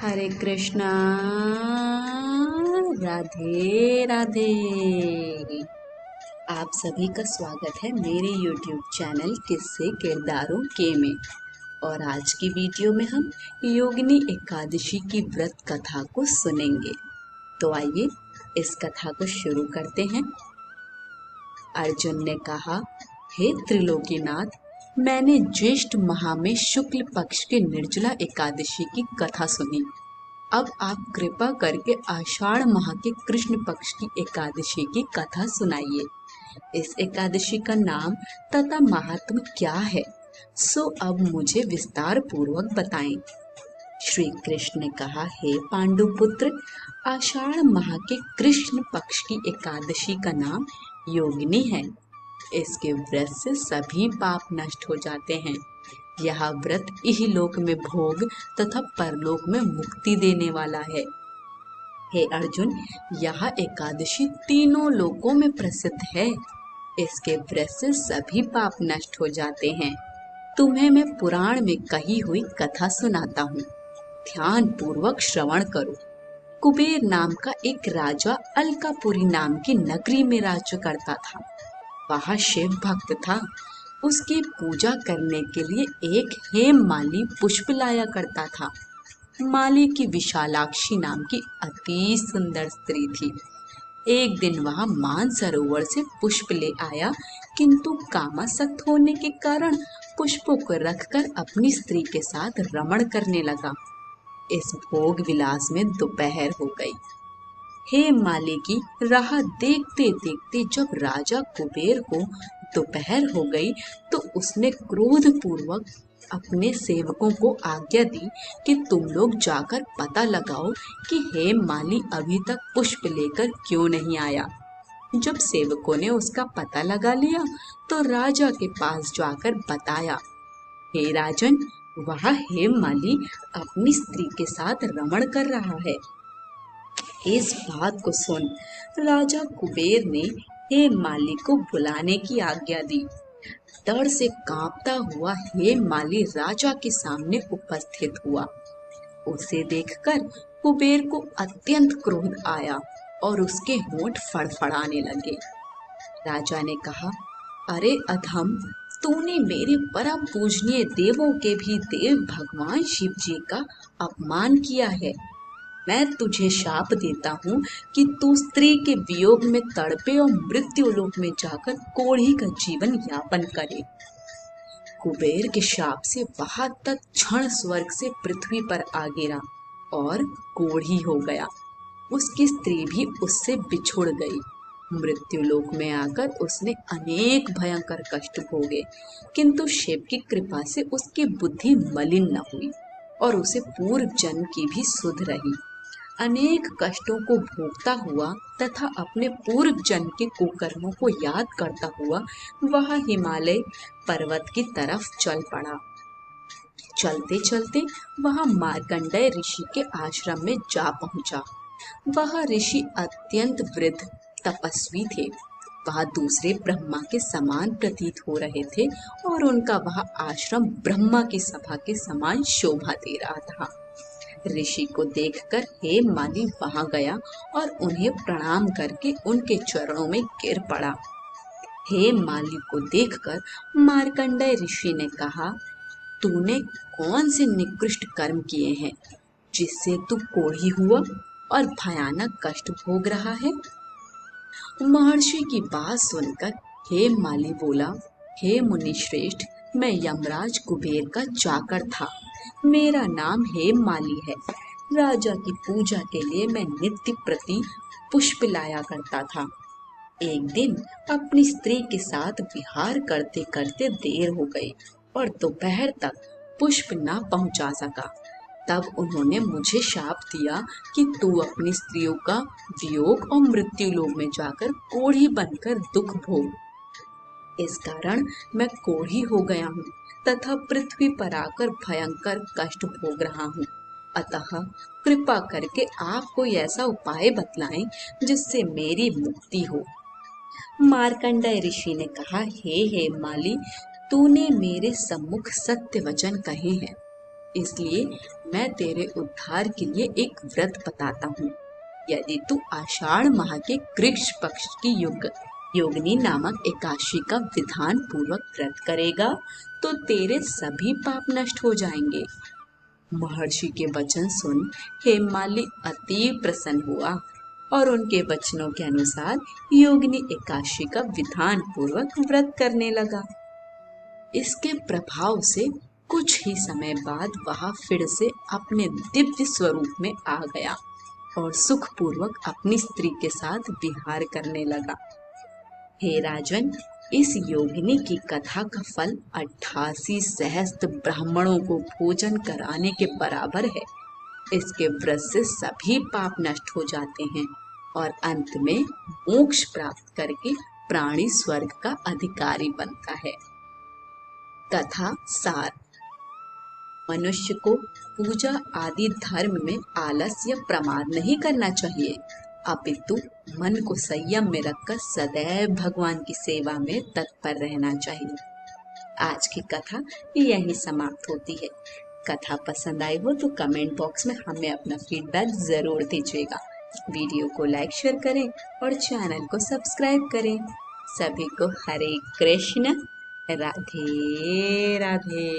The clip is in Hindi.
हरे कृष्णा। राधे राधे। आप सभी का स्वागत है मेरे YouTube चैनल किस्से किरदारों के में। और आज की वीडियो में हम योगिनी एकादशी की व्रत कथा को सुनेंगे। तो आइए इस कथा को शुरू करते हैं। अर्जुन ने कहा, हे त्रिलोकीनाथ, मैंने ज्येष्ठ माह में शुक्ल पक्ष के निर्जला एकादशी की कथा सुनी। अब आप कृपा करके आषाढ़ माह के कृष्ण पक्ष की एकादशी की कथा सुनाइए। इस एकादशी का नाम तथा महात्म क्या है, सो अब मुझे विस्तार पूर्वक बताएं। श्री कृष्ण ने कहा, हे पांडुपुत्र, आषाढ़ माह के कृष्ण पक्ष की एकादशी का नाम योगिनी है। इसके व्रत से सभी पाप नष्ट हो जाते हैं। यह व्रत इहलोक में भोग तथा परलोक में मुक्ति देने वाला है। हे अर्जुन, यह एकादशी तीनों लोकों में प्रसिद्ध है। इसके व्रत से सभी पाप नष्ट हो जाते हैं। तुम्हें मैं पुराण में कही हुई कथा सुनाता हूँ, ध्यान पूर्वक श्रवण करो। कुबेर नाम का एक राजा अलकापुरी नाम की नगरी में राज्य करता था। वह शिव भक्त था। उसकी पूजा करने के लिए एक हेममाली पुष्प लाया करता था। माली की विशालाक्षी नाम की अति सुंदर स्त्री थी। एक दिन वह मानसरोवर से पुष्प ले आया, किंतु कामासक्त होने के कारण पुष्पों को रखकर अपनी स्त्री के साथ रमण करने लगा। इस भोग विलास में दोपहर हो गई। हेममाली की राह देखते देखते जब राजा कुबेर को दोपहर हो गई, तो उसने क्रोध पूर्वक अपने सेवकों को आज्ञा दी कि तुम लोग जाकर पता लगाओ कि हेममाली अभी तक पुष्प लेकर क्यों नहीं आया। जब सेवकों ने उसका पता लगा लिया, तो राजा के पास जाकर बताया, हे राजन, वह हेममाली अपनी स्त्री के साथ रमण कर रहा है। इस बात को सुन राजा कुबेर ने हेममाली को बुलाने की आज्ञा दी। डर से कांपता हुआ हेममाली राजा के सामने उपस्थित हुआ। उसे देखकर कुबेर को अत्यंत क्रोध आया और उसके होंठ फड़फड़ाने लगे। राजा ने कहा, अरे अधम, तूने मेरे परम पूजनीय देवों के भी देव भगवान शिव जी का अपमान किया है। मैं तुझे शाप देता हूँ कि तू स्त्री के वियोग में तड़पे और मृत्युलोक में जाकर कोढ़ी का जीवन यापन करे। कुबेर के शाप से वह तत्क्षण स्वर्ग से पृथ्वी पर आ गिरा और कोढ़ी हो गया। उसकी स्त्री भी उससे बिछुड़ गई। मृत्युलोक में आकर उसने अनेक भयंकर कष्ट भोगे, किंतु शिव की कृपा से उसकी बुद्धि मलिन न हुई और उसे पूर्व जन्म की भी सुध रही। अनेक कष्टों को भोगता हुआ तथा अपने पूर्व जन्म के कुकर्मों को याद करता हुआ वह हिमालय पर्वत की तरफ चल पड़ा। चलते चलते वह मार्कंडेय ऋषि के आश्रम में जा पहुंचा। वह ऋषि अत्यंत वृद्ध तपस्वी थे। वह दूसरे ब्रह्मा के समान प्रतीत हो रहे थे और उनका वह आश्रम ब्रह्मा की सभा के समान शोभा दे रहा था। ऋषि को देखकर हेममाली वहां गया और उन्हें प्रणाम करके उनके चरणों में गिर पड़ा। हेममाली को देखकर मार्कंडेय ऋषि ने कहा, तूने कौन से निकृष्ट कर्म किए हैं जिससे तू कोढ़ी हुआ और भयानक कष्ट भोग रहा है? महर्षि की बात सुनकर हेममाली बोला, हे मुनि श्रेष्ठ, मैं यमराज कुबेर का चाकर था। मेरा नाम हेममाली है। राजा की पूजा के लिए मैं नित्य प्रति पुष्प लाया करता था। एक दिन अपनी स्त्री के साथ विहार करते करते देर हो गई और दोपहर तक पुष्प न पहुंचा सका। तब उन्होंने मुझे शाप दिया कि तू अपनी स्त्रियों का वियोग और मृत्युलोक में जाकर कोढ़ी बनकर दुख भोग। इस कारण मैं कोढ़ी हो गया हूँ तथा पृथ्वी पर आकर भयंकर कष्ट भोग रहा हूँ। अतः कृपा करके आप कोई ऐसा उपाय बतलाएं जिससे मेरी मुक्ति हो। मार्कंडेय ऋषि ने कहा, हे हेममाली, तूने मेरे सम्मुख सत्य वचन कहे हैं। इसलिए मैं तेरे उद्धार के लिए एक व्रत बताता हूँ। यदि तू आषाढ़ माह के कृष्ण पक्ष की योगिनी नामक एकादशी का विधान पूर्वक व्रत करेगा तो तेरे सभी पाप नष्ट हो जाएंगे। महर्षि के वचन सुन हेमाली अति प्रसन्न हुआ और उनके वचनों के अनुसार योगिनी एकादशी का विधान पूर्वक व्रत करने लगा। इसके प्रभाव से कुछ ही समय बाद वह फिर से अपने दिव्य स्वरूप में आ गया और सुखपूर्वक अपनी स्त्री के साथ विहार करने लगा। हे राजन, इस योगिनी की कथा का फल 88 सहस्त्र ब्राह्मणों को भोजन कराने के बराबर है। इसके व्रत से सभी पाप नष्ट हो जाते हैं और अंत में मोक्ष प्राप्त करके प्राणी स्वर्ग का अधिकारी बनता है। कथा सार। मनुष्य को पूजा आदि धर्म में आलस या प्रमाद नहीं करना चाहिए, अपितु मन को संयम में रखकर सदैव भगवान की सेवा में तत्पर रहना चाहिए। आज की कथा यही समाप्त होती है। कथा पसंद आई हो तो कमेंट बॉक्स में हमें अपना फीडबैक जरूर दीजिएगा। वीडियो को लाइक शेयर करें और चैनल को सब्सक्राइब करें। सभी को हरे कृष्ण, राधे राधे।